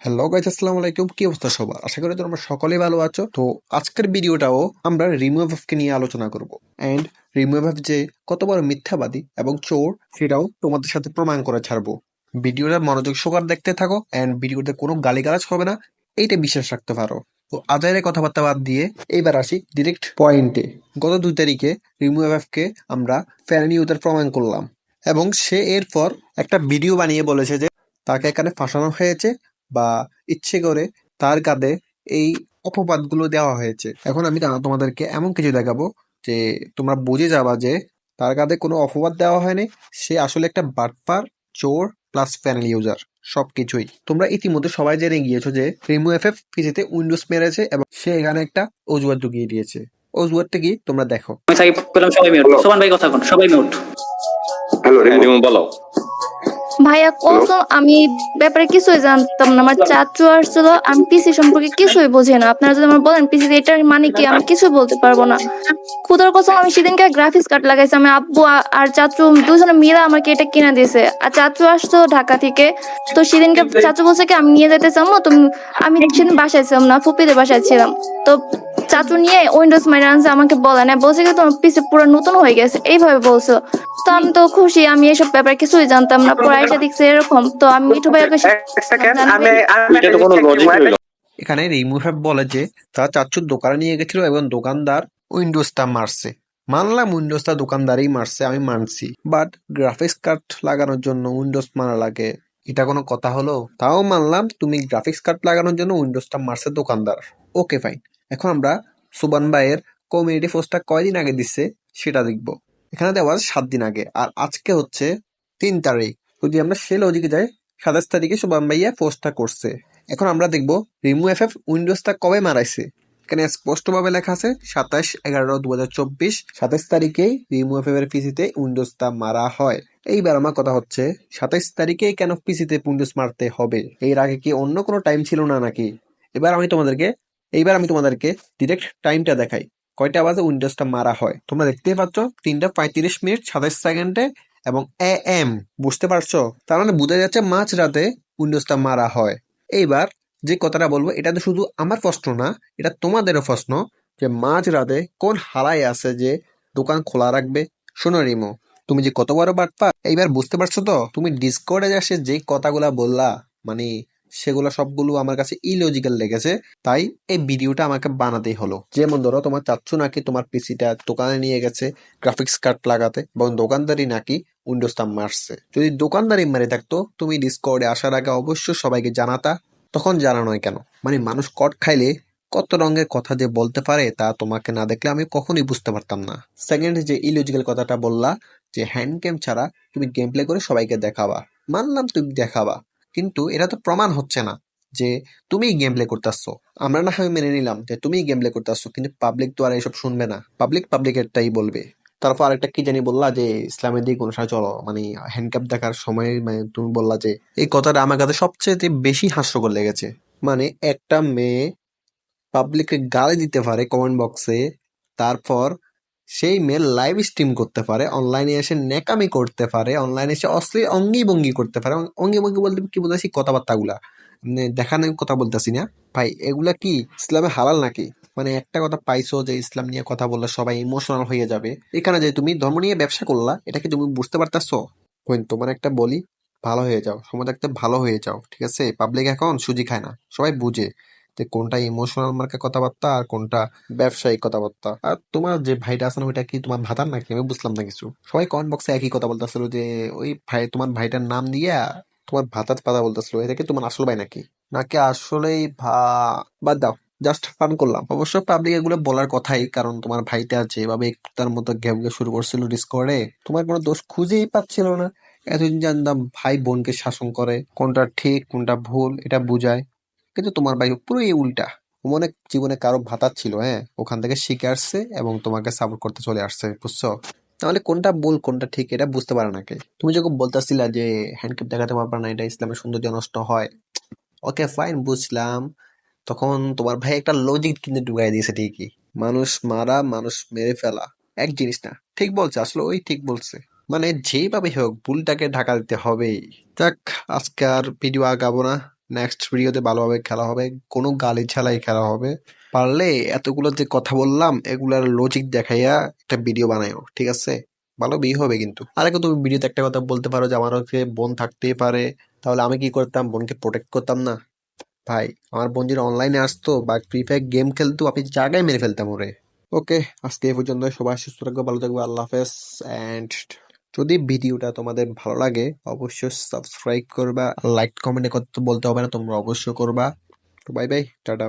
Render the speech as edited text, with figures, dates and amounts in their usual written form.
Hello guys, আসসালামু আলাইকুম। কি অবস্থা সবার? আশা করি তোমরা সকলেই ভালো আছো। তো আজকের ভিডিওটাও আমরা রিমুভ কে নিয়ে আলোচনা করব। এন্ড রিমুভ যে কত বড় মিথ্যাবাদী এবং চোর সেটাও তোমাদের সাথে প্রমাণ করে ছাড়বো। ভিডিওটা মনোযোগ সহকারে দেখতে থাকো এন্ড ভিডিওতে কোনো গালিগালাজ হবে না, এইটা বিশ্বাস রাখতে পারো। তো আজাইরে কথাবার্তা বাদ দিয়ে এইবার আসি ডিরেক্ট পয়েন্টে। গত 2 তারিখে রিমুভ কে আমরা ফ্যান ইউজার প্রমাণ করলাম এবং সে এরপর একটা ভিডিও বানিয়ে বলেছে যে তাকে এখানে ফাঁসানো হয়েছে বা ইচ্ছে করে তার কাঁধে এই অপবাদগুলো দেওয়া হয়েছে। এখন আমি তোমাদেরকে এমন কিছু দেখাবো যে তোমরা বুঝে যাবা যে তার কাঁধে কোনো অপবাদ দেওয়া হয়নি। সে আসলে একটা বাটপার, চোর প্লাস প্যানেল ইউজার, সবকিছুই। তোমরা ইতিমধ্যে সবাই জেনে গিয়েছো যে রিমু এফএফ পিসিতে উইন্ডোজ মেরেছে এবং সে এখানে একটা অজুহাত ঢুকিয়ে দিয়েছে। অজুহাতটা কি তোমরা দেখো। আমি সাকিব বললাম সবাই মিউট। হ্যালো সোমান ভাই কথা কোন সবাই মিউট। হ্যালো হ্যাঁ রিমু রিমু বলো। ভাইয়া হ্যালো কসম আমি ব্যাপারে কিছুই জানতাম না। আমার চাচু আসছিল, আমি পিসি সম্পর্কে কিছুই বুঝি না। আপনারা যদি আমার বলেন পিসি এটার মানে কি, আমি কিছুই বলতে পারবো না। খুদার কসম আমি সেদিনকে গ্রাফিক্স কার্ড লাগাইছি। আমি আব্বু আর চাচু দুজনে মিলে আমাকে এটা কিনে দিয়েছে। আর চাচু আসতো ঢাকা থেকে, তো সেদিনকে চাচু বলছে কি আমি নিয়ে যেতে চাবো। তো আমি সেদিন বাসায় ছিলাম না, ফুপিদের বাসায় ছিলাম। তো চাচু নিয়ে উইন্ডোজ মাইরে আনছে, আমাকে বলে না, বলছে কি তোমার পিসি পুরো নতুন হয়ে গেছে, এইভাবে বলছো। তো আমি তো খুশি, আমি এসব ব্যাপারে কিছুই জানতাম না। পরে আইসা দেখছি এরকম, তো আমি মিঠু ভাইয়াকে এক সেকেন্ড জানাবো। আমি এটা তো কোনো লজিক হইল। এখানে রিমুভ বলে যে তার চাচ্চুর দোকানে নিয়ে গেছিল এবং দোকানদার উইন্ডোজটা মারছে। মানলাম উইন্ডোজটা দোকানদারই মারছে, আমি মানছি, বাট গ্রাফিক্স কার্ড লাগানোর জন্য উইন্ডোজ মারা লাগে, এটা কোনো কথা হলো? তাও মানলাম তুমি গ্রাফিক্স কার্ড লাগানোর জন্য উইন্ডোজটা মারছে দোকানদার, ওকে ফাইন। এখন আমরা সুবান ভাইয়ের কমিউনিটি পোস্টটা কয়দিন আগে দিচ্ছে সেটা দেখবো। এখানে দেওয়া 7 দিন আগে, আর আজকে হচ্ছে 3 তারিখ। যদি আমরা সে লজিকে যাই, 27 তারিখে সুবান ভাইয়া পোস্টটা করছে। এখন আমরা দেখব রিমু এফএফ উইন্ডোজটা কবে মারাইছে। এখানে স্পষ্টভাবে লেখা আছে 27/11/2024, 27 তারিখেই রিমু এফএফ এর পিসিতে উইন্ডোজটা মারা হয়। এইবার আমার কথা হচ্ছে 27 তারিখেই কেন পিসিতে উইন্ডোজ মারতে হবে? এর আগে কি অন্য কোনো টাইম ছিল না নাকি? এইবার আমি তোমাদেরকে ডিরেক্ট টাইমটা দেখাই, কয়টা বাজে উইন্ডোজটা মারা হয়। তোমরা দেখতেই পাচ্ছ 3:35 মিনিট 27 সেকেন্ডে এবং এম, বুঝতে পারছো? তার মানে বোঝা যাচ্ছে মাঝরাতে উইন্ডোজটা মারা হয়। এইবার যে কথাটা বলবো এটা তো শুধু আমার প্রশ্ন না, এটা তোমাদেরও প্রশ্ন, যে মাঝরাতে কোন হারায় আছে যে দোকান খোলা রাখবে? শোনো রিমো, তুমি যে কত বড় বাটপা এইবার বুঝতে পারছো তো? তুমি ডিসকর্ডে এসে যে কথাগুলা বললা, মানে সেগুলো সবগুলো আমার কাছে ইলজিক্যাল লেগেছে, তাই এই ভিডিওটা আমাকে বানাতেই হলো। যেমন ধরো তোমার চাচ্ছু নাকি তোমার পিসিটা দোকানে নিয়ে গেছে গ্রাফিক্স কার্ড লাগাতে এবং দোকানদারি নাকি উইন্ডোজটা মারছে। যদি দোকানদারি মেরে থাকতো তুমি ডিসকর্ডে আসার আগে অবশ্যই সবাইকে জানাতা, তখন জানানোই কেন? মানে মানুষ কট খাইলে কত রঙের কথা যে বলতে পারে তা তোমাকে না দেখলে আমি কখনোই বুঝতে পারতাম না। সেকেন্ড যে ইলজিক্যাল কথাটা বললা যে হ্যান্ড গেম ছাড়া তুমি গেম প্লে করে সবাইকে দেখাবা, মানলাম তুমি দেখাবা, কিন্তু এটা তো প্রমাণ হচ্ছে না যে তুমি গেম প্লে করতেছো। আমরা না হয় মেনে নিলাম যে তুমি গেম প্লে করতেছো, কিন্তু পাবলিক তো আর এসব শুনবে না, পাবলিক পাবলিকেরটাই বলবে। তারপর আরেকটা কি জানি বললা যে ইসলামের দিক অনুসারে চলো, মানে হ্যান্ডকাপ দেখার সময় মানে তুমি বললা যে, এই কথাটা আমার কাছে সবচেয়ে বেশি হাস্যকর লেগেছে। মানে একটা মেয়ে পাবলিককে গালি দিতে পারে কমেন্ট বক্সে, তারপর সেই মেয়ে লাইভ স্ট্রিম করতে পারে, অনলাইনে এসে নেকামি করতে পারে, অনলাইনে এসে অশ্লীল অঙ্গি ভঙ্গি করতে পারে। অঙ্গি ভঙ্গি বলতে কি বোঝাচ্ছি? কথাবার্তাগুলা মানে দেখানোর কথা বলতেছি না ভাই, এগুলা কি ইসলামে হালাল নাকি? মানে একটা কথা পাইছো যে ইসলাম নিয়ে কথা বললে সবাই ইমোশনাল হয়ে যাবে, এখানে যে তুমি ধর্ম নিয়ে ব্যবসা করলা, এটা কি তুমি বুঝতে পারতেছো? তোমার একটা বলি, ভালো হয়ে যাও, সময় থাকতে ভালো হয়ে যাও, ঠিক আছে? পাবলিক এখন সুজি খায় না, সবাই বুঝে যে কোনটা ইমোশনাল মার্কা কথাবার্তা আর কোনটা ব্যবসায়িক কথাবার্তা। আর তোমার যে ভাইটা আছে না, ওইটা কি তোমার ভাতার নাকি? আমি বুঝলাম না কিছু। সবাই কমেন্ট বক্সে একই কথা বলতেছিল যে ওই ভাই, তোমার ভাইটার নাম দিয়া তোমার ভাতার কথা বলতেছিল, এটা কি তোমার আসল ভাই নাকি? নাকি আসলেই বাদ দাও, জাস্ট ফান করলাম। অবশ্য পাবলিক এগুলো বলার কথাই, কারণ তোমার ভাইটা যেভাবে তার মতো ঘেউঘে শুরু করছিল ডিসকর্ডে, তোমার কোনো দোষ খুঁজেই পাচ্ছিল না। এতদিন জানতাম ভাই বোনকে শাসন করে, কোনটা ঠিক কোনটা ভুল এটা বুঝায়, কিন্তু তোমার ভাই পুরোই উল্টা। অনেক জীবনে কারো ভাতার ছিল, হ্যাঁ, ওখান থেকে শিখে আসছে এবং তোমাকে সাপোর্ট করতে চলে আসছে, বুঝছো? তাহলে কোনটা ভুল কোনটা ঠিক এটা বুঝতে পারে নাকি? তুমি যখন বলতেছিলা যে হ্যান্ডকেপ দেখাতে পারবা না, এটা ইসলামের সৌন্দর্য নষ্ট হয়, ওকে ফাইন, বুঝলাম। তখন তোমার ভাই একটা লজিক কিন্তু ঢুকাই দিয়েছে ঠিকই, মানুষ মারা মানুষ মেরে ফেলা এক জিনিস না। ঠিক বলছে, আসলে ওই ঠিক বলছে। মানে যেভাবে হোক ভুলটাকে ঢাকা দিতে হবেই। যাক, আজকে আর ভিডিও আগাবো না, নেক্সট ভিডিওতে ভালোভাবে খেলা হবে, কোনো গালি ছাড়াই খেলা হবে। পারলে এতগুলো যে কথা বললাম এগুলার লজিক দেখাইয়া একটা ভিডিও বানাইও, ঠিক আছে? ভালো বিয়ে হবে কিন্তু। আর এখন তুমি ভিডিওতে একটা কথা বলতে পারো যে আমার হচ্ছে বোন থাকতেই পারে, তাহলে আমি কি করতাম? বোনকে প্রোটেক্ট করতাম না? ভাই, আমার বোন যদি অনলাইনে আসতো বা ফ্রি ফায়ার গেম খেলতো, আমি জায়গায় মেরে ফেলতাম ওরে। ওকে, আজকে এই পর্যন্ত। সবাই সুস্থ থাকবে, ভালো থাকবে, আল্লাহ হাফেজ। অ্যান্ড যদি ভিডিওটা তোমাদের ভালো লাগে অবশ্যই সাবস্ক্রাইব করবা, লাইক কমেন্টে করতে বলতে হবে না, তোমরা অবশ্যই করবা। তো বাই বাই, টাটা।